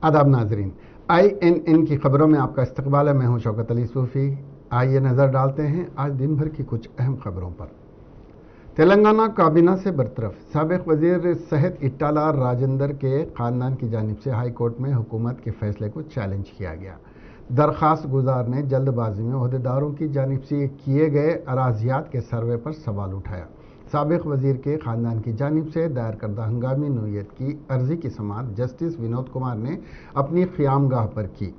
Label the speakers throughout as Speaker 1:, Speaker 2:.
Speaker 1: आदाब नाजरीन, INN की खबरों में आपका इस्तकबाल है। मैं हूं शौकत अली सूफ़ी। आइए नज़र डालते हैं आज दिन भर की कुछ अहम खबरों पर। तेलंगाना काबीना से बरतरफ साबिक वजीर सेहत इट्टाला राजेंद्र के ख़ानदान की जानिब से हाई कोर्ट में हुकूमत के फैसले को चैलेंज किया गया। दरख्वास्त गुजार ने जल्दबाजी में ओहदेदारों की जानिब से किए गए अराजियात के सर्वे पर सवाल उठाया। साबिक वजीर के ख़ानदान की जानिब से दायर करदा हंगामी नोयत की अर्जी की समाअत जस्टिस विनोद कुमार ने अपनी क़यामगाह पर की।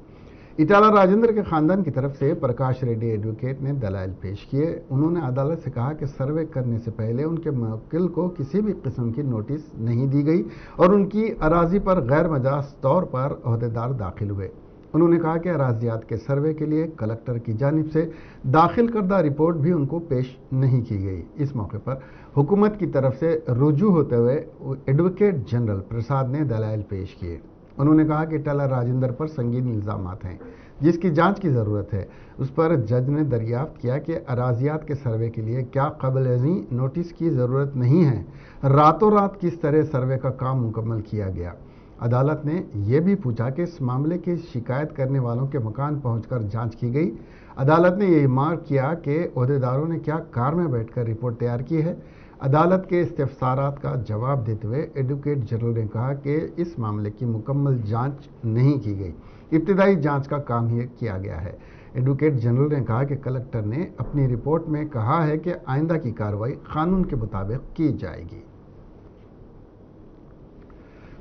Speaker 1: इटाला राजेंद्र के ख़ानदान की तरफ से प्रकाश रेड्डी एडवोकेट ने दलाइल पेश किए। उन्होंने अदालत से कहा कि सर्वे करने से पहले उनके मुवक्किल को किसी भी किस्म की नोटिस नहीं दी गई और उनकी अराजी पर गैर मजाज तौर पर ओहदेदार दाखिल हुए। उन्होंने कहा कि अराजियात के सर्वे के लिए कलेक्टर की जानिब से दाखिल करदा रिपोर्ट भी उनको पेश नहीं की गई। इस मौके पर हुकूमत की तरफ से रुजू होते हुए एडवोकेट जनरल प्रसाद ने दलाइल पेश किए। उन्होंने कहा कि इटाला राजेंद्र पर संगीन इल्ज़ामात हैं जिसकी जांच की ज़रूरत है। उस पर जज ने दरियाफ्त किया कि अराजियात के सर्वे के लिए क्या क़ब्ल-ए-ज़ीं नोटिस की ज़रूरत नहीं है, रातों रात किस तरह सर्वे का काम मुकम्मल किया गया। अदालत ने यह भी पूछा कि इस मामले की शिकायत करने वालों के मकान पहुंचकर जांच की गई। अदालत ने यह मार्क किया कि ओहदेदारों ने क्या कार में बैठकर रिपोर्ट तैयार की है। अदालत के इस्तिफ़सारात का जवाब देते हुए एडवोकेट जनरल ने कहा कि इस मामले की मुकम्मल जांच नहीं की गई, इब्तिदाई जांच का काम ही किया गया है। एडवोकेट जनरल ने कहा कि कलेक्टर ने अपनी रिपोर्ट में कहा है कि आइंदा की कार्रवाई कानून के मुताबिक की जाएगी।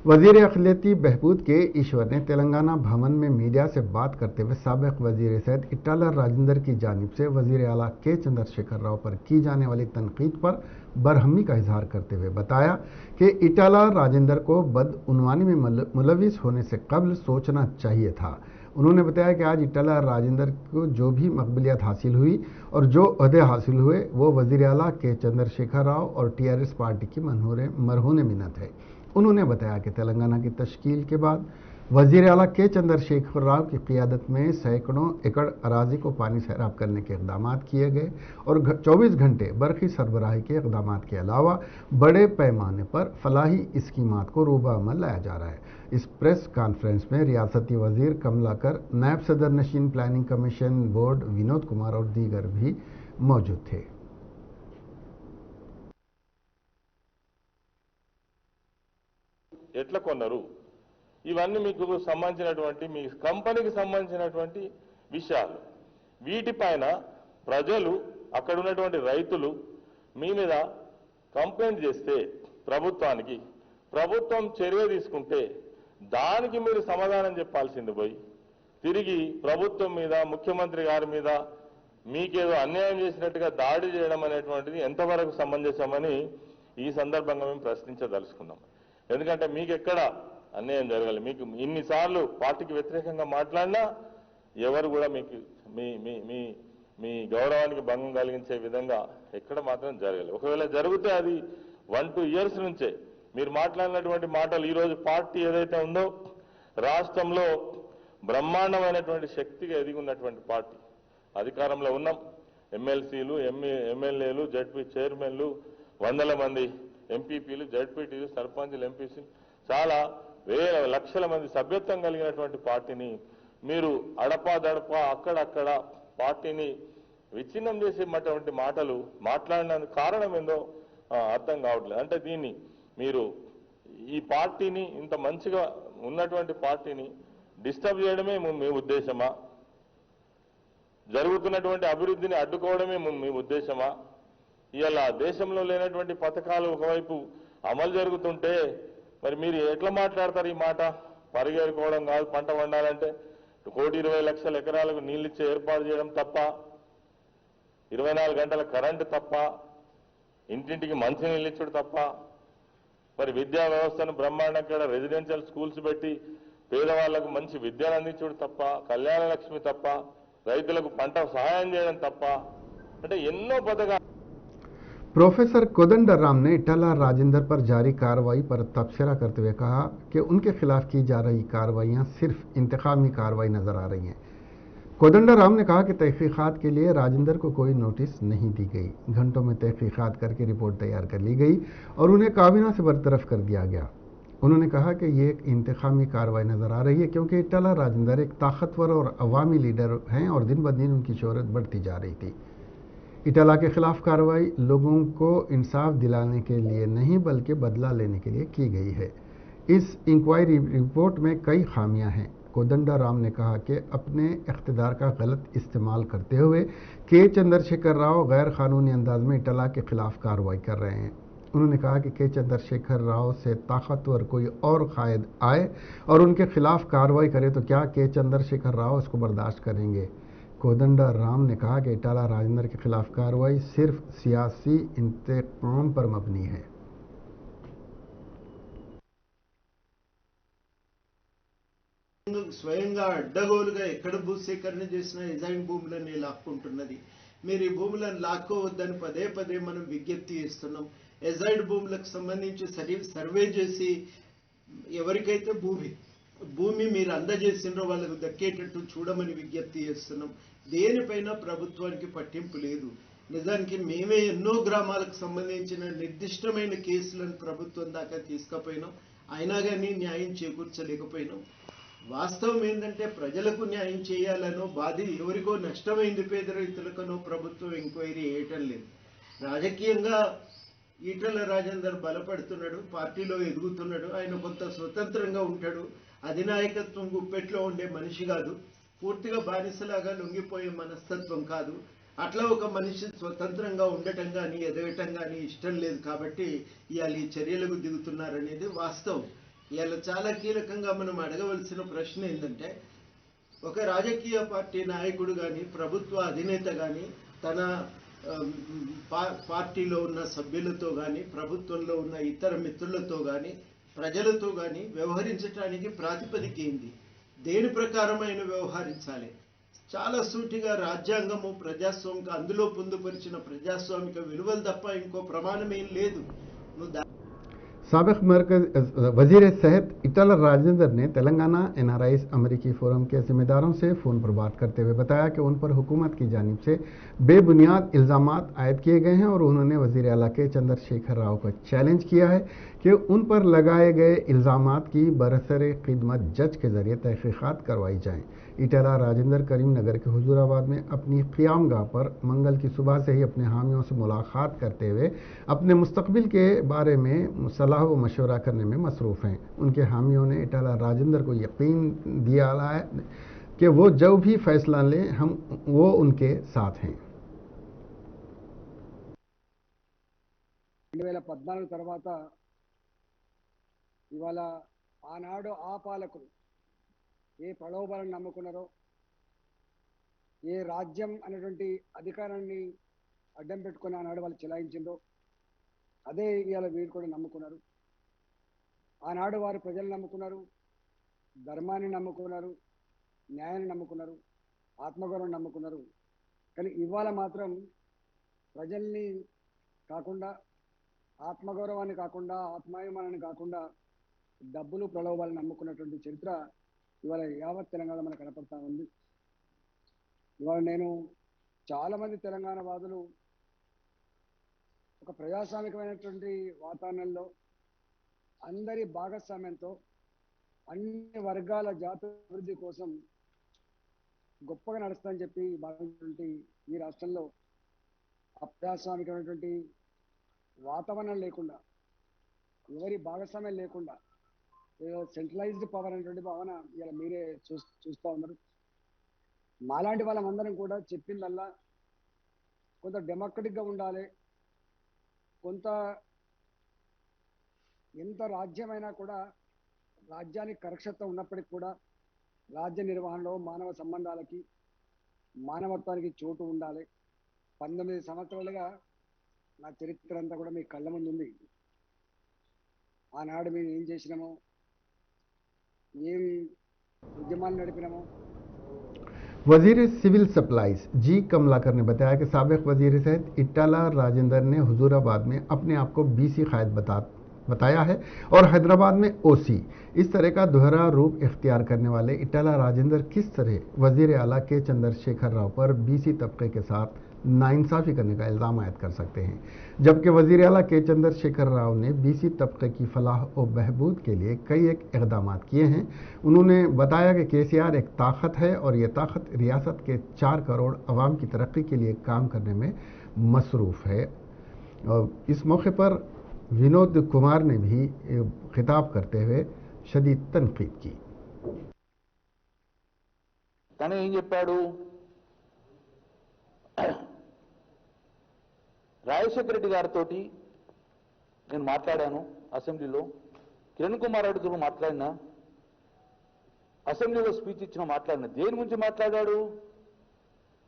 Speaker 1: वज़ीर अक़लियती बहबूद के ईश्वर ने तेलंगाना भवन में मीडिया से बात करते हुए साबिक़ वज़ीर सेहत इट्टाला राजेंद्र की जानिब से वज़ीर आला के चंद्रशेखर राव पर की जाने वाली तनकीद पर बरहमी का इजहार करते हुए बताया कि इट्टाला राजेंद्र को बदउनवानी में मुलविस होने से कबल सोचना चाहिए था। उन्होंने बताया कि आज इट्टाला राजेंद्र को जो भी मकबूलियत हासिल हुई और जो अहदे हासिल हुए वो वज़ीर आला के चंद्रशेखर राव और TRS पार्टी की मरहून मिन्नत है। उन्होंने बताया कि तेलंगाना की तश्कील के बाद वज़ीर आला के चंद्रशेखर राव की क़ियादत में सैकड़ों एकड़ अराजी को पानी सैराब करने के इक़दाम किए गए और 24 घंटे बरक़ी सरबराही के इक़दाम के अलावा बड़े पैमाने पर फलाही स्कीमात को रूबा अमल लाया जा रहा है। इस प्रेस कॉन्फ्रेंस में रियासती वज़ीर कमलाकर, नायब सदर नशीन planning commission board Vinod Kumar और दीगर भी मौजूद थे।
Speaker 2: ఎట్లా కొన్నారు ఇవన్నీ మీకు సంబంధించినటువంటి మీ కంపెనీకి సంబంధించినటువంటి విషయాలు వీటిపైన ప్రజలు అక్కడ ఉన్నటువంటి రైతులు మీ మీద కంప్లైంట్ చేస్తే ప్రభుత్వానికి ప్రభుత్వం చర్య తీసుకుంటే దానికి మీరు సమాధానం చెప్పాల్సింది పోయి తిరిగి ప్రభుత్వం మీద ముఖ్యమంత్రి గారి మీద మీకేదో అన్యాయం చేసినట్టుగా దాడి చేయడం అనేటువంటిది ఎంతవరకు సమంజసమని ఈ సందర్భంగా మేము ప్రశ్నించదలుచుకున్నాం। ఎందుకంటే మీకు ఎక్కడ అన్యాయం జరగాలి, మీకు ఇన్నిసార్లు పార్టీకి వ్యతిరేకంగా మాట్లాడినా ఎవరు కూడా మీకు మీ మీ మీ మీ గౌరవానికి భంగం కలిగించే విధంగా ఎక్కడ మాత్రం జరగాలి। ఒకవేళ జరిగితే అది 1-2 ఇయర్స్ నుంచే మీరు మాట్లాడినటువంటి మాటలు ఈరోజు పార్టీ ఏదైతే ఉందో రాష్ట్రంలో బ్రహ్మాండమైనటువంటి శక్తిగా ఎదిగి ఉన్నటువంటి పార్టీ, అధికారంలో ఉన్నాం, ఎమ్మెల్సీలు ఎమ్మెల్యేలు జడ్పీ చైర్మన్లు వందల మంది ఎంపీపీలు జడ్పీటీలు సర్పంచులు ఎంపీసీలు చాలా వేల లక్షల మంది సభ్యత్వం కలిగినటువంటి పార్టీని మీరు అడపాదడపా అక్కడక్కడ పార్టీని విచ్ఛిన్నం చేసేటువంటి మాటలు మాట్లాడినందుకు కారణం ఏందో అర్థం కావట్లేదు। అంటే దీన్ని మీరు ఈ పార్టీని ఇంత మంచిగా ఉన్నటువంటి పార్టీని డిస్టర్బ్ చేయడమే మీ ఉద్దేశమా, జరుగుతున్నటువంటి అభివృద్ధిని అడ్డుకోవడమే మీ ఉద్దేశమా? ఇలా దేశంలో లేనటువంటి పథకాలు ఒకవైపు అమలు జరుగుతుంటే మరి మీరు ఎట్లా మాట్లాడతారు? ఈ మాట పరిగెరుకోవడం కాదు, పంట పండాలంటే 1,20,00,000 ఎకరాలకు నీళ్ళు ఇచ్చే ఏర్పాటు చేయడం తప్ప, 24 గంటల కరెంటు తప్ప, ఇంటింటికి మంచి నీళ్ళు ఇచ్చడం తప్ప, మరి విద్యా వ్యవస్థను బ్రహ్మాండంగా రెసిడెన్షియల్ స్కూల్స్ పెట్టి పేదవాళ్లకు మంచి విద్యను అందించడం తప్ప, కళ్యాణ లక్ష్మి తప్ప, రైతులకు పంట సహాయం చేయడం తప్ప, అంటే ఎన్నో పథకాలు।
Speaker 1: प्रोफेसर कोदंडराम ने इट्टाला राजेंद्र पर जारी कार्रवाई पर तबसरा करते हुए कहा कि उनके खिलाफ की जा रही कार्रवाइयां सिर्फ इंतकामी कार्रवाई नजर आ रही हैं। कोदंडराम ने कहा कि तहकीकात के लिए राजेंद्र को कोई नोटिस नहीं दी गई, घंटों में तहकीकात करके रिपोर्ट तैयार कर ली गई और उन्हें काबीना से बरतरफ कर दिया गया। उन्होंने कहा कि ये एक इंतकामी कार्रवाई नज़र आ रही है क्योंकि इटाला राजेंद्र एक ताकतवर और अवामी लीडर हैं और दिन ब दिन उनकी शोहरत बढ़ती जा रही थी। इटाला के खिलाफ कार्रवाई लोगों को इंसाफ दिलाने के लिए नहीं बल्कि बदला लेने के लिए की गई है। इस इंक्वायरी रिपोर्ट में कई खामियां हैं। कोदंडा राम ने कहा कि अपने इख्तिदार का गलत इस्तेमाल करते हुए के चंद्रशेखर राव गैर कानूनी अंदाज में इटाला के खिलाफ कार्रवाई कर रहे हैं। उन्होंने कहा कि के चंद्रशेखर राव से ताकतवर कोई और कायद आए और उनके खिलाफ कार्रवाई करे तो क्या के चंद्रशेखर राव इसको बर्दाश्त करेंगे। कोदंडा राम ने कहा कि इटाला राजेंद्र के खिलाफ कार्रवाई सिर्फ सियासी इंतकाम पर मबनी है।
Speaker 3: స్వయంగా అడ్డగోలుగా ఎక్కడ భూసేకరణ చేసిన ఎజైన్ భూములని లాక్కుంటున్నది. మీరు ఈ భూములను లాక్కోవద్దని పదే పదే మనం విజ్ఞప్తి చేస్తున్నాం. ఎజైడ్ భూములకు సంబంధించి సర్వే చేసి ఎవరికైతే భూమి మీరు అందజేసినో వాళ్ళకు దక్కేటట్టు చూడమని విజ్ఞప్తి చేస్తున్నాం. దేనిపైన ప్రభుత్వానికి పట్టింపు లేదు. నిజానికి మేమే ఎన్నో గ్రామాలకు సంబంధించిన నిర్దిష్టమైన కేసులను ప్రభుత్వం దాకా తీసుకుపోయినాం. అయినా కానీ న్యాయం చేకూర్చలేకపోయినాం. వాస్తవం ఏంటంటే ప్రజలకు న్యాయం చేయాలనో ఎవరికో నష్టమైంది పేద రైతులకనో ప్రభుత్వం ఎంక్వైరీ చేయటం లేదు. రాజకీయంగా ఈటల రాజేందర్ బలపడుతున్నాడు, పార్టీలో ఎదుగుతున్నాడు, ఆయన కొంత స్వతంత్రంగా ఉంటాడు. అధినాయకత్వం గుప్పెట్లో ఉండే మనిషి కాదు, పూర్తిగా బానిసలాగా లొంగిపోయే మనస్తత్వం కాదు. అట్లా ఒక మనిషి స్వతంత్రంగా ఉండటం కానీ ఎదగటం కానీ ఇష్టం లేదు కాబట్టి ఇవాళ ఈ చర్యలకు దిగుతున్నారనేది వాస్తవం. ఇవాళ చాలా కీలకంగా మనం అడగవలసిన ప్రశ్న ఏంటంటే, ఒక రాజకీయ పార్టీ నాయకుడు కానీ ప్రభుత్వ అధినేత కానీ తన పార్టీలో ఉన్న సభ్యులతో కానీ ప్రభుత్వంలో ఉన్న ఇతర మిత్రులతో కానీ ప్రజలతో కానీ వ్యవహరించడానికి ప్రాతిపదిక ఏంది? దేని ప్రకారం ఆయన వ్యవహరించాలి? చాలా సూటిగా రాజ్యాంగము ప్రజాస్వామిక అందులో పొందుపరిచిన ప్రజాస్వామిక విలువలు తప్ప ఇంకో ప్రమాణం ఏం లేదు.
Speaker 1: साबिक मरकज वजीर सेहत इटाला राजेंद्र ने तेलंगाना NRIs अमेरिकी फोरम के जिम्मेदारों से फ़ोन पर बात करते हुए बताया कि उन पर हुकूमत की जानिब से बेबुनियाद इल्ज़ामात आयद किए गए हैं और उन्होंने वज़ीर आला के चंद्रशेखर राव को चैलेंज किया है कि उन पर लगाए गए इल्ज़ामात की बरसरे खिदमत जज के ज़रिए तहक़ीक़ात करवाई जाएँ। इटाला राजेंद्र करीम नगर के हुजूराबाद में अपनी क़ियामगाह पर मंगल की सुबह से ही अपने हामियों से मुलाकात करते हुए अपने मुस्तक़बिल के बारे में सलाह व मशवरा करने में मसरूफ़ हैं। उनके हामियों ने इटाला राजेंद्र को यकीन दिया है कि वो जो भी फैसला लें वो उनके साथ हैं।
Speaker 4: 2014 తర్వాత ఇవాళ ఆనాడు ఆ పాలకులు ఏ ప్రలోభాలను నమ్ముకున్నారో, ఏ రాజ్యం అనేటువంటి అధికారాన్ని అడ్డం పెట్టుకుని ఆనాడు వాళ్ళు చెలాయించిందో అదే ఇవాళ వీరు కూడా నమ్ముకున్నారు. ఆనాడు వారు ప్రజలను నమ్ముకున్నారు, ధర్మాన్ని నమ్ముకున్నారు, న్యాయాన్ని నమ్ముకున్నారు, ఆత్మగౌరవం నమ్ముకున్నారు. కానీ ఇవాళ మాత్రం ప్రజల్ని కాకుండా, ఆత్మగౌరవాన్ని కాకుండా, ఆత్మాభిమానాన్ని కాకుండా డబ్బులు ప్రలోభాలను నమ్ముకున్నటువంటి చరిత్ర ఇవాళ యావత్ తెలంగాణ మనకు కనపడతా ఉంది. ఇవాళ నేను చాలామంది తెలంగాణ వాదులు ఒక ప్రజాస్వామికమైనటువంటి వాతావరణంలో అందరి భాగస్వామ్యంతో అన్ని వర్గాల జాతి అభివృద్ధి కోసం గొప్పగా నడుస్తుందని చెప్పి భావించినటువంటి ఈ రాష్ట్రంలో అప్రజాస్వామికమైనటువంటి వాతావరణం లేకుండా, ఎవరి భాగస్వామ్యం లేకుండా సెంట్రలైజ్డ్ పవర్ అనేటువంటి భావన ఇలా మీరే చూస్తూ ఉన్నారు. మాలాంటి వాళ్ళందరం కూడా చెప్పిందల్లా కొంత డెమోక్రటిక్గా ఉండాలి, కొంత ఎంత రాజ్యమైనా కూడా రాజ్యానికి కరక్షత్వం ఉన్నప్పటికీ కూడా రాజ్య నిర్వహణలో మానవ సంబంధాలకి, మానవత్వానికి చోటు ఉండాలి. 19 సంవత్సరాలుగా నా చరిత్ర అంతా కూడా మీ కళ్ళ ముందు ఉంది. ఆనాడు మేము ఏం చేసినామో, ఏం ఉద్యమాలు నడిపినామో.
Speaker 1: वजीर सिविल सप्लाईज जी कमलाकर ने बताया कि साबिक वजीर सेहत इटाला राजेंद्र ने हुजूराबाद में अपने आप को BC कायद बताया है और हैदराबाद में OC। इस तरह का दोहरा रूप इख्तियार करने वाले इटाला राजेंद्र किस तरह वजीर आला के चंद्रशेखर राव पर BC तबके के साथ नाइंसाफ़ी करने का इल्ज़ाम आयद कर सकते हैं। जबकि वज़ीर आला के चंद्रशेखर राव ने बीसी तबके की फलाह और बहबूद के लिए कई एक इक़दामात किए हैं। उन्होंने बताया कि केसीआर एक ताकत है और ये ताकत रियासत के 4 करोड़ अवाम की तरक्की के लिए काम करने में मसरूफ़ है। और इस मौके पर विनोद कुमार ने भी खिताब करते हुए शदीद तनकीद की।
Speaker 5: తను ఏం చెప్పాడు, రాజశేఖర రెడ్డి గారితో నేను మాట్లాడాను అసెంబ్లీలో, కిరణ్ కుమార్ రెడ్డితో మాట్లాడినా, అసెంబ్లీలో స్పీచ్ ఇచ్చిన మాట్లాడినా. దేని గురించి మాట్లాడాడు?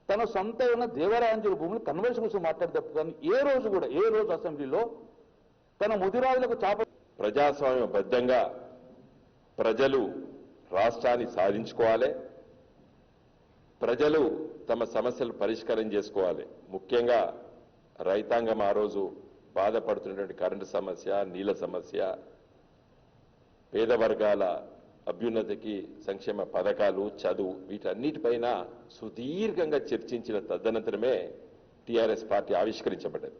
Speaker 5: తన సొంత ఉన్న దేవరాంజలి భూములు కన్వర్షన్ కోసం మాట్లాడి తప్ప కానీ ఏ రోజు అసెంబ్లీలో తన ముదిరాజులకు చాప
Speaker 2: ప్రజాస్వామ్యబద్ధంగా ప్రజలు రాష్ట్రాన్ని సాధించుకోవాలి, ప్రజలు తమ సమస్యలు పరిష్కారం చేసుకోవాలి. ముఖ్యంగా రైతాంగం ఆ రోజు బాధపడుతున్నటువంటి కరెంటు సమస్య, నీళ్ల సమస్య, పేద వర్గాల అభ్యున్నతికి సంక్షేమ పథకాలు, చదువు, వీటన్నిటిపైన సుదీర్ఘంగా చర్చించిన తదనంతరమే టీఆర్ఎస్ పార్టీ ఆవిష్కరించబడ్డది.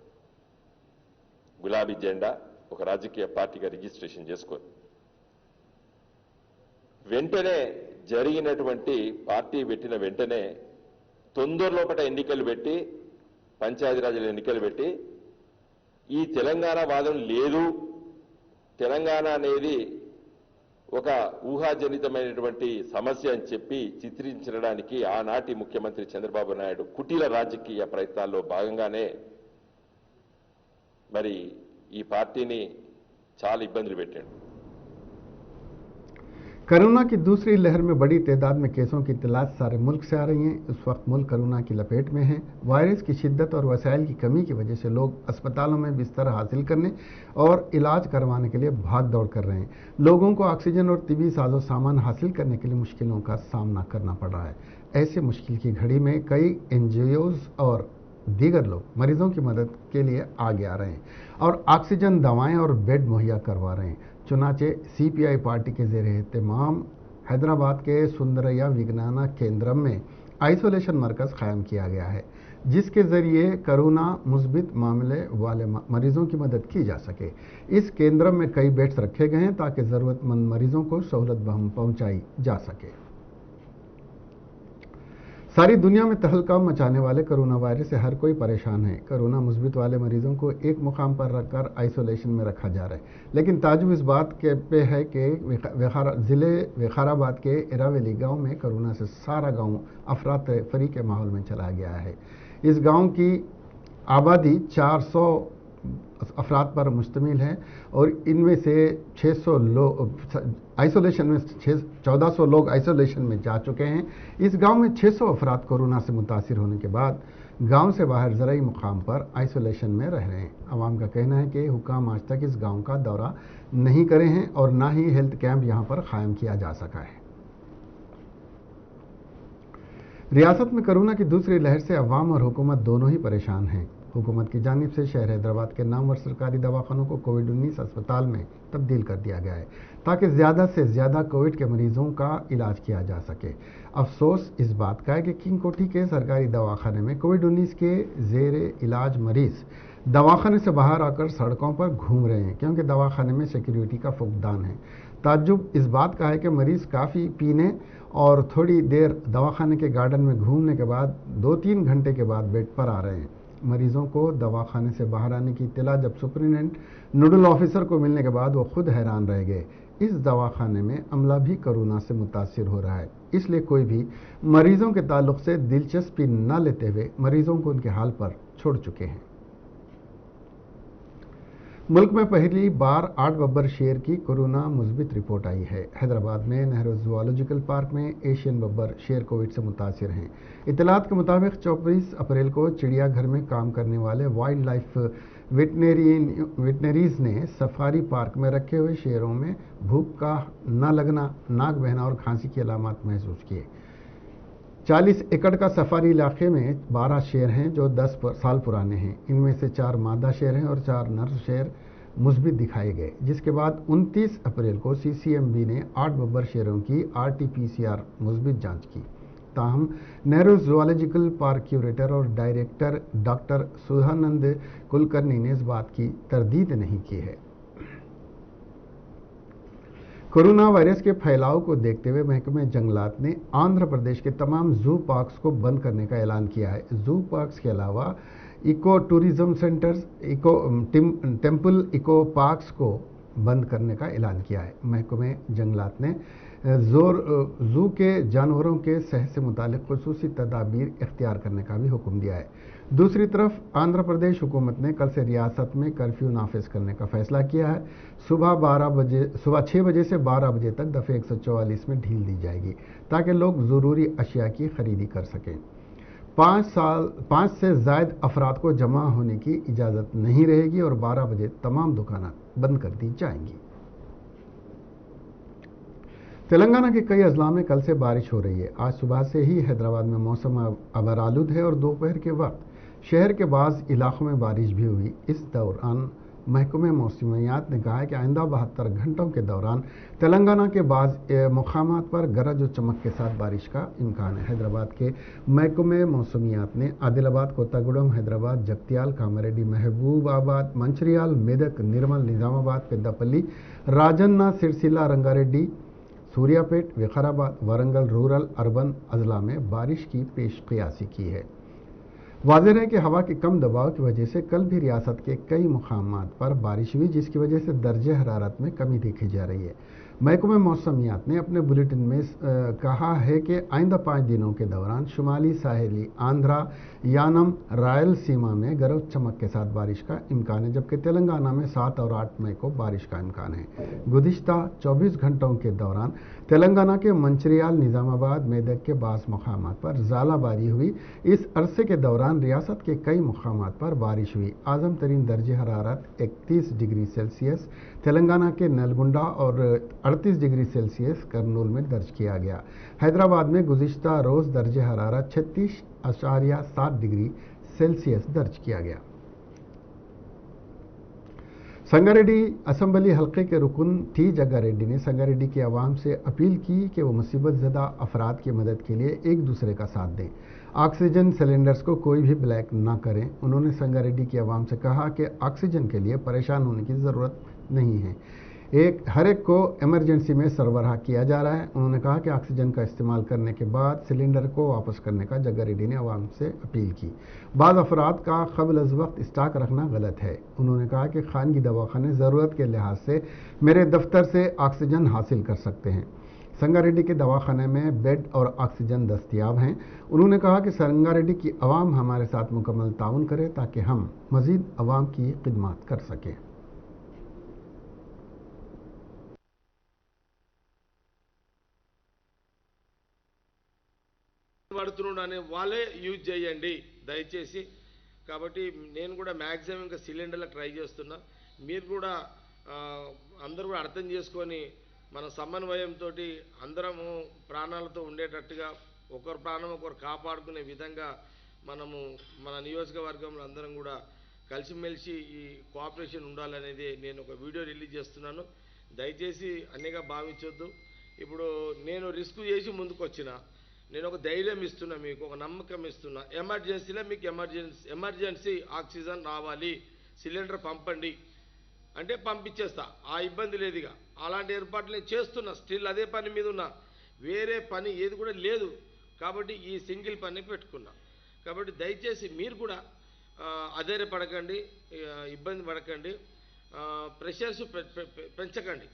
Speaker 2: గులాబీ జెండా ఒక రాజకీయ పార్టీగా రిజిస్ట్రేషన్ చేసుకుంది. వెంటనే జరిగినటువంటి పార్టీ పెట్టిన వెంటనే తొందరలోపట ఎన్నికలు పెట్టి, పంచాయతీరాజ్ ఎన్నికలు పెట్టి, ఈ తెలంగాణ వాదన లేదు, తెలంగాణ అనేది ఒక ఊహాజనితమైనటువంటి సమస్య అని చెప్పి చిత్రించడానికి ఆనాటి ముఖ్యమంత్రి చంద్రబాబు నాయుడు కుటీల రాజకీయ ప్రయత్నాల్లో భాగంగానే మరి ఈ పార్టీని చాలా ఇబ్బందులు పెట్టాడు.
Speaker 1: कोरोना की दूसरी लहर में बड़ी तादाद में केसों की इत्तलात सारे मुल्क से आ रही हैं। इस वक्त मुल्क कोरोना की लपेट में है। वायरस की शिद्दत और वसाइल की कमी की वजह से लोग अस्पतालों में बिस्तर हासिल करने और इलाज करवाने के लिए भाग दौड़ कर रहे हैं। लोगों को ऑक्सीजन और तिबी साजो सामान हासिल करने के लिए मुश्किलों का सामना करना पड़ रहा है। ऐसे मुश्किल की घड़ी में कई NGOs और दीगर लोग मरीजों की मदद के लिए आगे आ रहे हैं और ऑक्सीजन, दवाएं और बेड मुहैया करवा रहे हैं। चुनाचे CPI पार्टी के ज़ेरे एहतमाम हैदराबाद के सुंदरैया विज्ञाना केंद्रम में आइसोलेशन मरकज़ कायम किया गया है, जिसके ज़रिए कोरोना मुस्बित मामले वाले मरीज़ों की मदद की जा सके। इस केंद्र में कई बेड्स रखे गए हैं ताकि ज़रूरतमंद मरीज़ों को सहूलत पहुंचाई जा सके। सारी दुनिया में तहलका मचाने वाले कोरोना वायरस से हर कोई परेशान है। कोरोना मुस्बित वाले मरीजों को एक मुकाम पर रखकर आइसोलेशन में रखा जा रहा है, लेकिन ताजुब इस बात के पे है कि ज़िले विकाराबाद के इरावेली गांव में कोरोना से सारा गांव अफरात फरी के माहौल में चला गया है। इस गांव की आबादी 400 अफराद पर मुश्तमिल है और इनमें से 600 लोग आइसोलेशन में 1400 लोग आइसोलेशन में जा चुके हैं। इस गांव में 600 अफराद कोरोना से मुतासिर होने के बाद गांव से बाहर ज़राई मुकाम पर आइसोलेशन में रह रहे हैं। आवाम का कहना है कि हुकाम आज तक इस गांव का दौरा नहीं करे हैं और ना ही हेल्थ कैंप यहां पर कायम किया जा सका है। रियासत में कोरोना की दूसरी लहर से अवाम और हुकूमत दोनों ही परेशान हैं। हुकूमत की जानिब से शहर हैदराबाद के नामवर सरकारी दवाखानों को कोविड-19 अस्पताल में तब्दील कर दिया गया है ताकि ज़्यादा से ज़्यादा कोविड के मरीजों का इलाज किया जा सके। अफसोस इस बात का है कि किंग कोठी के सरकारी दवाखाने में कोविड-19 के ज़ेरे इलाज मरीज दवाखाने से बाहर आकर सड़कों पर घूम रहे हैं क्योंकि दवाखाने में सिक्योरिटी का फुकदान है। ताज्जुब इस बात का है कि मरीज काफ़ी पीने और थोड़ी देर दवाखाने के गार्डन में घूमने के बाद 2-3 घंटे के बाद बेड पर आ रहे हैं। मरीजों को दवाखाने से बाहर आने की इत्तला जब सुपरिटेंडेंट नोडल ऑफिसर को मिलने के बाद वो खुद हैरान रह गए। इस दवाखाने में अमला भी कोरोना से मुतासिर हो रहा है, इसलिए कोई भी मरीजों के ताल्लुक से दिलचस्पी न लेते हुए मरीजों को उनके हाल पर छोड़ चुके हैं। मुल्क में पहली बार 8 बब्बर शेर की कोरोना मुस्बित रिपोर्ट आई है। हैदराबाद में नेहरू जूलॉजिकल पार्क में एशियन बब्बर शेर कोविड से मुतासिर हैं। इत्तलात के मुताबिक 24 अप्रैल को चिड़ियाघर में काम करने वाले वाइल्ड लाइफ वेटनरीज ने सफारी पार्क में रखे हुए शेरों में भूख का न लगना, नाक बहना और खांसी की अलामत महसूस किए। 40 एकड़ का सफारी इलाके में 12 शेर हैं जो 10 साल पुराने हैं। इनमें से 4 मादा शेर हैं और 4 नर शेर मुस्बित दिखाए गए, जिसके बाद 29 अप्रैल को CCMB ने 8 बब्बर शेरों की RT-PCR मुस्बित जांच की। ताहम नेहरू जूलॉजिकल पार्क क्यूरेटर और डायरेक्टर डॉक्टर सुधानंद कुलकर्णी ने इस बात की तरदीद नहीं की है। कोरोना वायरस के फैलाव को देखते हुए महकमे जंगलात ने आंध्र प्रदेश के तमाम जू पार्क्स को बंद करने का ऐलान किया है। जू पार्क्स के अलावा eco tourism centres, temple eco parks को बंद करने का ऐलान किया है। महकमे जंगलात ने जू के जानवरों के सेहत से मुतालिक खुसूसी तदाबीर इख्तियार करने का भी हुक्म दिया है। दूसरी तरफ आंध्र प्रदेश हुकूमत ने कल से रियासत में कर्फ्यू नाफिज करने का फैसला किया है। सुबह 6 बजे से 12 बजे तक दफ़े 144 में ढील दी जाएगी ताकि लोग ज़रूरी अशिया की खरीदी कर सकें। 5 से ज़ायद अफराद को जमा होने की इजाज़त नहीं रहेगी और 12 बजे तमाम दुकानें बंद कर दी जाएंगी। तेलंगाना के कई अजला में कल से बारिश हो रही है। आज सुबह से ही हैदराबाद में मौसम अबरालूद है और दोपहर के वक्त शहर के बाज़ इलाकों में बारिश भी हुई। इस दौरान महकमे मौसमियात ने कहा है कि आइंदा 72 घंटों के दौरान तेलंगाना के बाज़ मुकामात पर गरज और चमक के साथ बारिश का इम्कान है। हैदराबाद के महकमे मौसमियात ने आदिलाबाद, कोत्तागुडम, हैदराबाद, जगत्याल, कामारेड्डी, महबूबाबाद, मंचिर्याल, मेदक, निर्मल, निजामाबाद, पेद्दापल्ली, राजन्ना, सिरसिल्ला, रंगारेड्डी, सूर्यापेट, विकाराबाद, वरंगल रूरल अर्बन अजला में बारिश की पेश क़ियासी की है। वाज़ेह है कि हवा के कम दबाव की वजह से कल भी रियासत के कई मुकामात पर बारिश हुई, जिसकी वजह से दर्जे हरारत में कमी देखी जा रही है। महकमे मौसमियात ने अपने बुलेटिन में कहा है कि आइंदा 5 दिनों के दौरान शुमाली साहिली आंध्रा, यानम, रायलसीमा में गरज चमक के साथ बारिश का इम्कान है, जबकि तेलंगाना में 7 और 8 मई को बारिश का इम्कान है। गुज़िश्ता 24 घंटों के दौरान तेलंगाना के मंचिर्याल, निज़ामाबाद, मेदक के बाज़ मुकामात पर ज़ालाबारी हुई। इस अरसे के दौरान रियासत के कई मुकामात पर बारिश हुई। आज़म तरीन दर्जे हरारत 31 डिग्री सेल्सियस तेलंगाना के नलगुंडा और 38 डिग्री सेल्सियस करनूल में दर्ज किया गया। हैदराबाद में गुज़िश्ता रोज़ दर्जे हरारत 36.7 डिग्री सेल्सियस दर्ज किया गया। संगारेड्डी असम्बली हल्के के रुकन टी जग्गारेड्डी ने संगारेड्डी की आवाम से अपील की कि वो मुसीबत ज़दा अफराद की मदद के लिए एक दूसरे का साथ दें। ऑक्सीजन सिलेंडर्स को कोई भी ब्लैक ना करें। उन्होंने संगारेड्डी की आवाम से कहा कि ऑक्सीजन के लिए परेशान होने की ज़रूरत नहीं है, हर एक को इमरजेंसी में सरबराह किया जा रहा है। उन्होंने कहा कि ऑक्सीजन का इस्तेमाल करने के बाद सिलेंडर को वापस करने का जग्गारेड्डी ने आवाम से अपील की। बाद अफराद का क़ब्ल अज़ वक्त स्टॉक रखना गलत है। उन्होंने कहा कि खानगी दवाखाने ज़रूरत के लिहाज से मेरे दफ्तर से ऑक्सीजन हासिल कर सकते हैं। संगारेड्डी के दवाखाने में बेड और ऑक्सीजन दस्तियाब हैं। उन्होंने कहा कि संगारेड्डी की आवाम हमारे साथ मुकम्मल ताउन करे ताकि हम मज़ीद आवाम की खिदमत कर सकें।
Speaker 6: పడుతున్నాడు అనే వాళ్ళే యూజ్ చేయండి దయచేసి. కాబట్టి నేను కూడా మ్యాక్సిమం ఇంకా సిలిండర్లకు ట్రై చేస్తున్నా. మీరు కూడా అందరూ కూడా అర్థం చేసుకొని మన సమన్వయంతో అందరము ప్రాణాలతో ఉండేటట్టుగా ఒకరి ప్రాణం ఒకరు కాపాడుకునే విధంగా మనము మన నియోజకవర్గంలో అందరం కూడా కలిసిమెలిసి ఈ కోఆపరేషన్ ఉండాలనేది నేను ఒక వీడియో రిలీజ్ చేస్తున్నాను. దయచేసి అన్నిగా భావించొద్దు. ఇప్పుడు నేను రిస్క్ చేసి ముందుకు వచ్చిన, నేను ఒక ధైర్యం ఇస్తున్నా, మీకు ఒక నమ్మకం ఇస్తున్నా. ఎమర్జెన్సీలో మీకు ఎమర్జెన్సీ ఆక్సిజన్ రావాలి, సిలిండర్ పంపండి అంటే పంపించేస్తా, ఆ ఇబ్బంది లేదుగా. అలాంటి ఏర్పాట్లు నేను చేస్తున్నా, స్టిల్ అదే పని మీద ఉన్నా, వేరే పని ఏది కూడా లేదు. కాబట్టి ఈ సింగిల్ పని పెట్టుకున్నా. కాబట్టి దయచేసి మీరు కూడా అధైర్యపడకండి, ఇబ్బంది పడకండి, ప్రెషర్స్ పెంచకండి.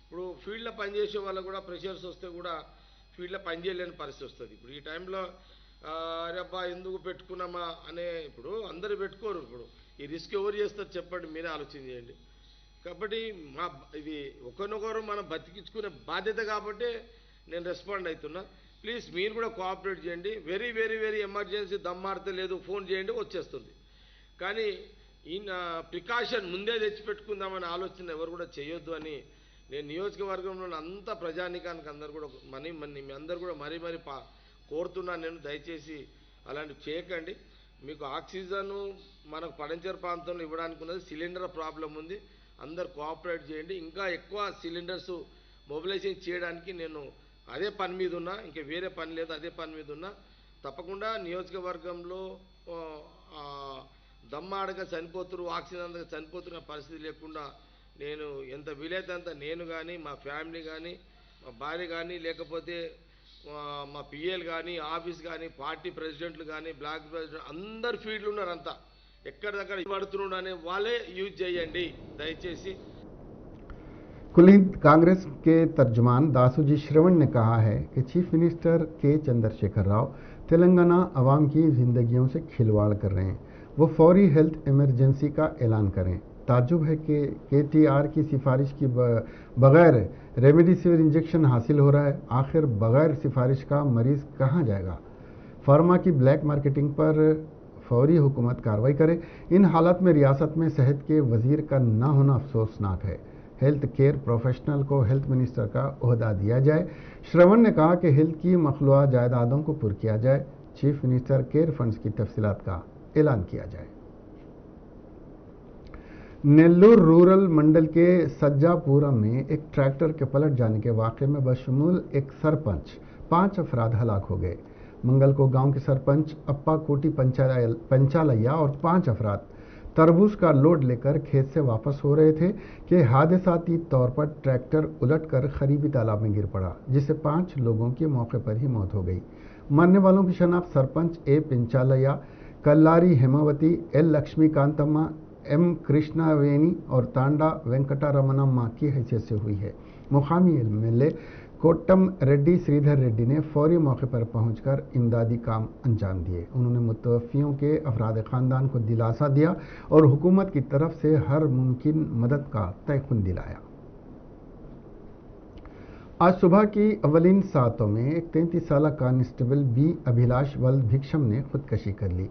Speaker 6: ఇప్పుడు ఫీల్డ్లో పనిచేసే వాళ్ళకు కూడా ప్రెషర్స్ వస్తే కూడా ఫీల్డ్లో పనిచేయలేని పరిస్థితి వస్తుంది. ఇప్పుడు ఈ టైంలో అరేబ్బా ఎందుకు పెట్టుకున్నామా అనే, ఇప్పుడు అందరూ పెట్టుకోరు. ఇప్పుడు ఈ రిస్క్ ఎవరు చేస్తారు చెప్పండి, మీరే ఆలోచన చేయండి. కాబట్టి ఇది ఒకరినొకరు మనం బతికించుకునే బాధ్యత కాబట్టి నేను రెస్పాండ్ అవుతున్నా. ప్లీజ్ మీరు కూడా కోఆపరేట్ చేయండి. వెరీ వెరీ వెరీ ఎమర్జెన్సీ దమ్మాడితే లేదు ఫోన్ చేయండి, వచ్చేస్తుంది. కానీ ఈ ప్రికాషన్ ముందే తెచ్చిపెట్టుకుందామనే ఆలోచన ఎవరు కూడా చేయొద్దు అని నేను నియోజకవర్గంలో అంత ప్రజానికానికి అందరు కూడా మీ అందరు కూడా మరీ కోరుతున్నాను. నేను దయచేసి అలాంటివి చేయకండి. మీకు ఆక్సిజన్ మనకు పడంచర ప్రాంతంలో ఇవ్వడానికి ఉన్నది, సిలిండర్ ప్రాబ్లం ఉంది, అందరు కోఆపరేట్ చేయండి. ఇంకా ఎక్కువ సిలిండర్స్ మొబిలైజేషన్ చేయడానికి నేను అదే పని మీద ఉన్నా, ఇంకా వేరే పని లేదు, అదే పని మీద ఉన్నా తప్పకుండా నియోజకవర్గంలో దమ్మాడక చనిపోతున్నారు, ఆక్సిజన్ అందక చనిపోతున్న పరిస్థితి లేకుండా నేను ఎంత వీలైతే అంత నేను కానీ, మా ఫ్యామిలీ కానీ, మా భార్య కానీ, లేకపోతే మా పిఏలు కానీ, ఆఫీస్ కానీ, పార్టీ ప్రెసిడెంట్లు కానీ, బ్లాక్ ప్రెసిడెంట్ అందరు ఫీల్డ్లు ఉన్నారు. అంతా ఎక్కడిదక్కడ పడుతున్నాడు అనే వాళ్ళే యూజ్ చేయండి దయచేసి.
Speaker 1: कुल कांग्रेस के तर्जुमान दासूजी श्रवण ने कहा है कि चीफ मिनिस्टर के चंद्रशेखर राव तेलंगाना अवाम की जिंदगियों से खिलवाड़ कर रहे हैं। वो फौरी हेल्थ इमरजेंसी का ऐलान करें। ताज्जुब है कि KTR की सिफारिश की बगैर रेमडेसिविर इंजेक्शन हासिल हो रहा है। आखिर बगैर सिफारिश का मरीज कहाँ जाएगा? फार्मा की ब्लैक मार्केटिंग पर फौरी हुकूमत कार्रवाई करे। इन हालात में रियासत में सेहत के वजीर का न होना अफसोसनाक है। हेल्थ केयर प्रोफेशनल को हेल्थ मिनिस्टर का ओहदा दिया जाए। श्रवण ने कहा कि हेल्थ की मखलूआ जायदादों को पुर किया जाए। चीफ मिनिस्टर केयर फंड्स की तफसीलात का ऐलान किया जाए। नेल्लूर रूरल मंडल के सज्जापुरम में एक ट्रैक्टर के पलट जाने के वाक़े में बशमूल एक सरपंच 5 अफराद हलाक हो गए। मंगल को गांव के सरपंच अप्पा कोटी पंचालैया और 5 अफराद तरबूज का लोड लेकर खेत से वापस हो रहे थे कि हादसाती तौर पर ट्रैक्टर उलटकर करीबी तालाब में गिर पड़ा, जिससे 5 लोगों की मौके पर ही मौत हो गई। मरने वालों की शनाख्त सरपंच ए पिंचालैया, कल्लारी हेमावती, एल लक्ष्मीकांतम्मा, एम कृष्णावेणी और तांडा वेंकटरमणम्मा की हैसियत से हुई है। मुकामी MLA कोट्टम रेड्डी श्रीधर रेड्डी ने फौरी मौके पर पहुंचकर इमदादी काम अंजाम दिए। उन्होंने मुतवफ़ियों के अफराद ख़ानदान को दिलासा दिया और हुकूमत की तरफ से हर मुमकिन मदद का तयक़ुन दिलाया। आज सुबह की अवलिन सातों में एक 33 साल कांस्टेबल बी अभिलाष वल्द भिक्षम ने खुदकशी कर ली।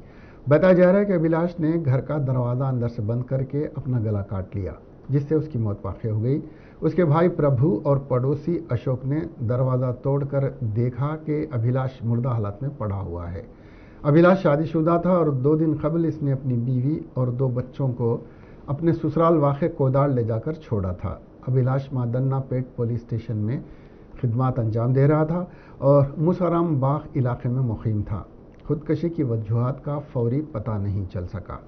Speaker 1: बताया जा रहा है कि अभिलाष ने घर का दरवाज़ा अंदर से बंद करके अपना गला काट लिया, जिससे उसकी मौत वाक़ई हो गई। उसके भाई प्रभु और पड़ोसी अशोक ने दरवाज़ा तोड़कर देखा कि अभिलाष मुर्दा हालत में पड़ा हुआ है। अभिलाष शादीशुदा था और 2 दिन कबल इसने अपनी बीवी और 2 बच्चों को अपने ससुराल वाक़े कोदाड़ ले जाकर छोड़ा था। अभिलाष मादन्ना पेट पुलिस स्टेशन में खिदमात अंजाम दे रहा था और मुसराम बाग इलाके में मुक़ीम था। खुदकशी की वजूहात का फौरी पता नहीं चल सका।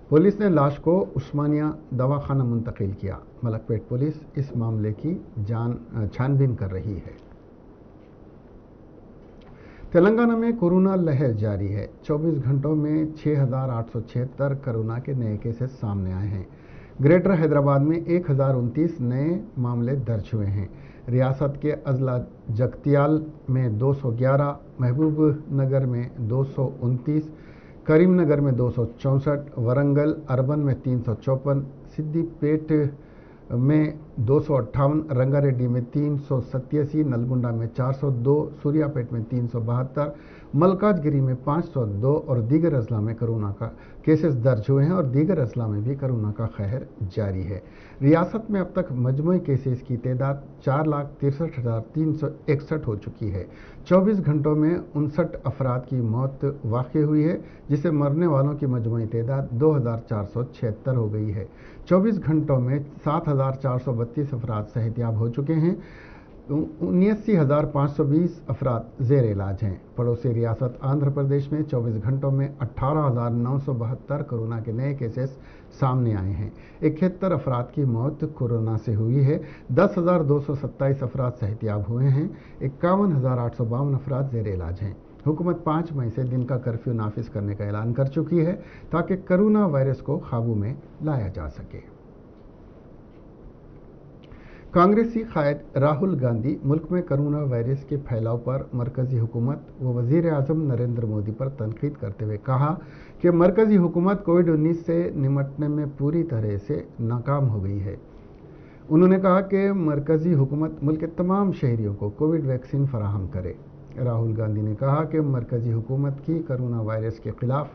Speaker 1: पुलिस ने लाश को उस्मानिया दवाखाना मुंतकिल किया। मलकपेट पुलिस इस मामले की छानबीन कर रही है। तेलंगाना में कोरोना लहर जारी है। 24 घंटों में 6,876 कोरोना के नए केसेस सामने आए हैं। ग्रेटर हैदराबाद में 1029 नए मामले दर्ज हुए हैं। रियासत के अजला जगतियाल में 211, महबूब नगर में 229, करीमनगर में 264, वरंगल अर्बन में 354, सिद्दीपेट में 258, रंगारेड्डी में 387, नलगुंडा में 402, सूर्यापेट में 372, मलकाजगिरी में 502 और दीगर अजला में कोरोना का केसेस दर्ज हुए हैं और दीगर अजला में भी कोरोना का कहर जारी है। रियासत में अब तक मजमूई केसेस की तादाद 4,63,361 हो चुकी है। 24 घंटों में 59 अफराद की मौत वाक़ई हुई है, जिससे मरने वालों की मजमूई तादाद 2,476 हो गई है। 24 घंटों में 7,432 अफराद सेहतियाब हो चुके हैं। 79,520 अफराद ज़ेर इलाज हैं। पड़ोसी रियासत आंध्र प्रदेश में 24 घंटों में 18,972 कोरोना के नए केसेस सामने आए हैं। 71 अफराद की मौत कोरोना से हुई है। 10,227 अफराद सेहतियाब हुए हैं। 51,852 अफराद ज़ेर इलाज हैं। हुकूमत 5 मई से दिन का कर्फ्यू नाफिज करने का ऐलान कर चुकी है ताकि कोरोना वायरस को काबू में लाया जा सके। कांग्रेसी कायद राहुल गांधी मुल्क में कोरोना वायरस के फैलाव पर मरकजी हुकूमत व वज़ीर आज़म नरेंद्र मोदी पर तनकीद करते हुए कहा कि मरकजी हुकूमत कोविड-19 से निपटने में पूरी तरह से नाकाम हो गई है। उन्होंने कहा कि मरकजी हुकूमत मुल्क के तमाम शहरियों को कोविड वैक्सीन फराहम करे। राहुल गांधी ने कहा कि मरकजी हुकूमत की कोरोना वायरस के खिलाफ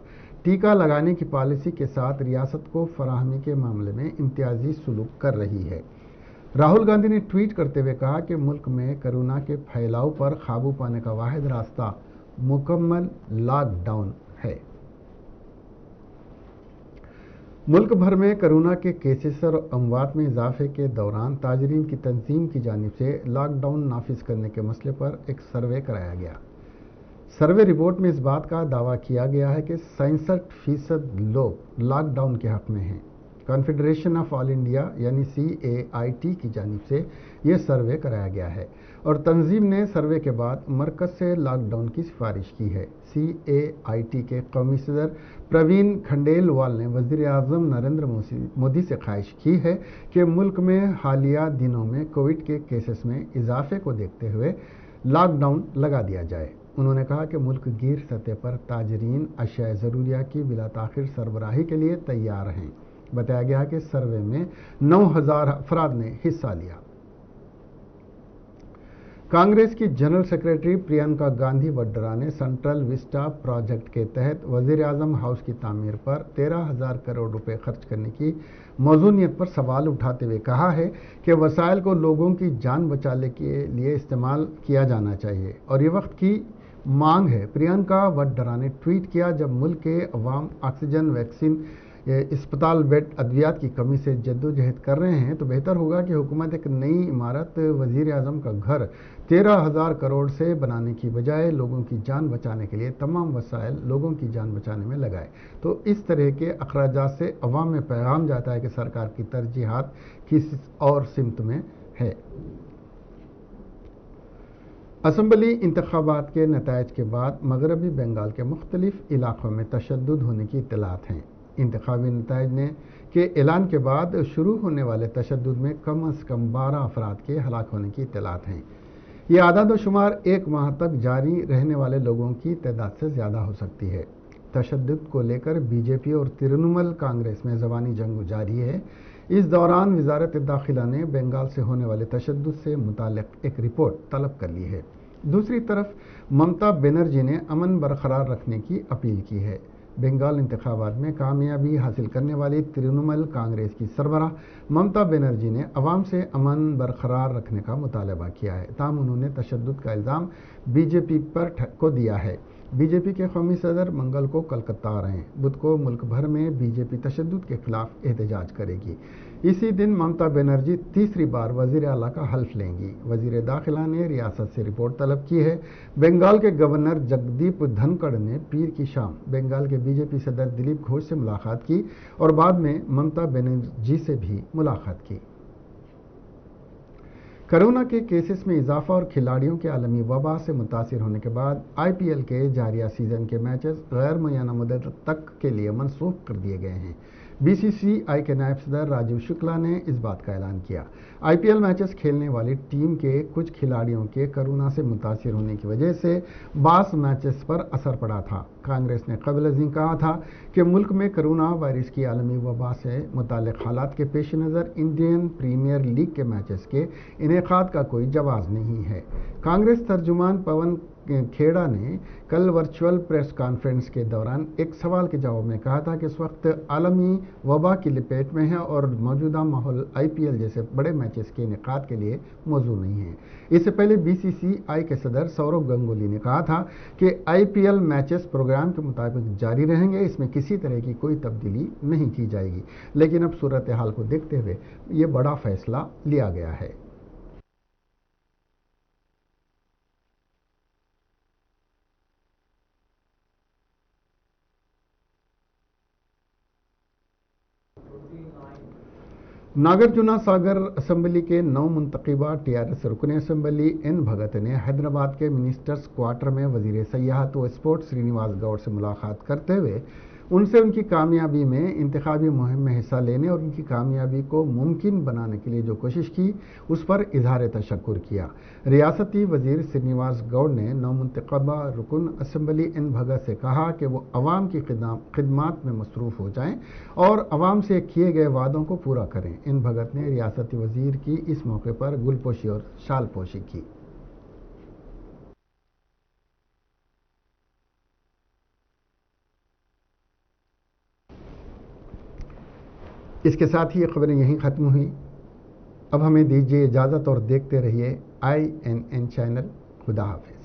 Speaker 1: टीका लगाने की पॉलिसी के साथ रियासत को फराहमी के मामले में इम्तियाजी सलूक कर रही है। राहुल गांधी ने ट्वीट करते हुए कहा कि मुल्क में कोरोना के फैलाव पर काबू पाने का वाहिद रास्ता मुकम्मल लॉकडाउन है। मुल्क भर में कोरोना के केसेस और अमवात में इजाफे के दौरान ताजरीन की तंजीम की जानिब से लॉकडाउन नाफिज करने के मसले पर एक सर्वे कराया गया। सर्वे रिपोर्ट में इस बात का दावा किया गया है कि 67% लोग लॉकडाउन के हक में हैं। कॉन्फेडरेशन ऑफ ऑल इंडिया यानी CAIT की जानिब से यह सर्वे कराया गया है और तंजीम ने सर्वे के बाद मरकज़ से लॉकडाउन की सिफारिश की है। CAIT के कौमी सदर प्रवीण खंडेलवाल ने वज़ीर आज़म नरेंद्र मोदी से ख्वाहिश की है कि मुल्क में हालिया दिनों में कोविड के केसेस में इजाफे को देखते हुए लॉकडाउन लगा दिया जाए। उन्होंने कहा कि मुल्क गिर सतह पर ताजरीन अशिया ज़रूरिया की बिला ताख़िर सरबराही के लिए तैयार हैं। बताया गया कि सर्वे में 9000 अफराद ने हिस्सा लिया। कांग्रेस की जनरल सेक्रेटरी प्रियंका गांधी वड्रा ने सेंट्रल विस्टा प्रोजेक्ट के तहत वज़ीर आज़म हाउस की तामीर पर 13,000 करोड़ रुपए खर्च करने की मौजूनियत पर सवाल उठाते हुए कहा है कि वसाइल को लोगों की जान बचाने के लिए इस्तेमाल किया जाना चाहिए और ये वक्त की मांग है। प्रियंका वड्रा ने ट्वीट किया, जब मुल्क के अवाम ऑक्सीजन, वैक्सीन, अस्पताल बेड, अद्वियात की कमी से जद्दोजहद कर रहे हैं तो बेहतर होगा कि हुकूमत एक नई इमारत वज़ीर आज़म का घर 13,000 करोड़ से बनाने की बजाय लोगों की जान बचाने के लिए तमाम वसाइल लोगों की जान बचाने में लगाए। तो इस तरह के अखराजात से अवाम में पैगाम जाता है कि सरकार की तरजीहात किस और सिमत में है। असम्बली इंतखाबात के नताइज के बाद मगरबी बंगाल के मुख्तलिफ इलाक़ों में तशद्दुद होने की इत्तलात हैं। इंतखाबी नताइज के ऐलान के बाद शुरू होने वाले तशद्दुद में कम से कम 12 अफराद के हलाक होने की इत्तलात हैं। ये आदाद व शुमार एक माह तक जारी रहने वाले लोगों की तादाद से ज़्यादा हो सकती है। तशद्दुद को लेकर बीजेपी और तृणमूल कांग्रेस में ज़बानी जंग जारी है। इस दौरान वजारत दाखिला ने बंगाल से होने वाले तशद्दुद से मुताल्लिक़ एक रिपोर्ट तलब कर ली है। दूसरी तरफ ममता बनर्जी ने अमन बरकरार रखने की अपील की है। बंगाल इंतखाबात में कामयाबी हासिल करने वाली तृणमूल कांग्रेस की सरबराह ममता बनर्जी ने अवाम से अमन बरकरार रखने का मुतालबा किया है। ताहम उन्होंने तशद्दुद का इल्ज़ाम बीजेपी पर को दिया है। बीजेपी के कौमी सदर मंगल को कलकत्ता आ रहे हैं। बुध को मुल्क भर में बीजेपी तशद्दुद के खिलाफ एहतजाज करेगी। इसी दिन ममता बनर्जी तीसरी बार वज़ीर आला का हल्फ लेंगी। वज़ीर दाखिला ने रियासत से रिपोर्ट तलब की है। बंगाल के गवर्नर जगदीप धनखड़ ने पीर की शाम बंगाल के बीजेपी सदर दिलीप घोष से मुलाकात की और बाद में ममता बनर्जी से भी मुलाकात की। कोरोना के केसेस में इजाफा और खिलाड़ियों के आलमी वबा से मुतासिर होने के बाद IPL के जारिया सीजन के मैचेस गैर मुय्यना मुद्दत तक के लिए मनसूख कर दिए गए हैं। BCCI के नायब सदर राजीव शुक्ला ने इस बात का ऐलान किया। IPL मैचेस खेलने वाली टीम के कुछ खिलाड़ियों के कोरोना से मुतासिर होने की वजह से बास मैचेस पर असर पड़ा था। कांग्रेस ने कबल अज़ीं कहा था कि मुल्क में कोरोना वायरस की आलमी वबा से मुताल्लिक़ हालात के पेश नज़र इंडियन प्रीमियर लीग के मैचेस के इनेकाद का कोई जवाज़ नहीं है। कांग्रेस तर्जुमान पवन खेड़ा ने कल वर्चुअल प्रेस कॉन्फ्रेंस के दौरान एक सवाल के जवाब में कहा था कि इस वक्त आलमी वबा की लपेट में है और मौजूदा माहौल IPL जैसे बड़े मैचेस के इनेकाद के लिए मौजूद नहीं है। इससे पहले BCCI के सदर सौरव गंगुली ने कहा था कि IPL मैचेस प्रोग्राम के मुताबिक जारी रहेंगे, इसमें किसी तरह की कोई तब्दीली नहीं की जाएगी। लेकिन अब सूरत हाल को देखते हुए ये बड़ा फैसला लिया गया है। नागार्जुना सागर असम्बली के नौ मुंतखबा TRS रुकन असम्बली N भगत ने हैदराबाद के मिनिस्टर्स क्वार्टर में वजीर सयाहत व स्पोर्ट्स श्रीनिवास गौड़ से मुलाकात करते हुए उनसे उनकी कामयाबी में इंतखाबी मुहिम में हिस्सा लेने और उनकी कामयाबी को मुमकिन बनाने के लिए जो कोशिश की उस पर इजहार तशक्कुर किया। रियासती वजीर श्रीनिवास गौड़ ने नौ मुंतखबा रुकन असम्बली N भगत से कहा कि वो अवाम की खिदमात में मसरूफ़ हो जाएं और अवाम से किए गए वादों को पूरा करें। N भगत ने रियासती वजीर की इस मौके पर गुलपोशी और शालपोशी की। इसके साथ ही ये खबरें यहीं ख़त्म हुई। अब हमें दीजिए इजाज़त और देखते रहिए INN चैनल। खुदा हाफ़िज़।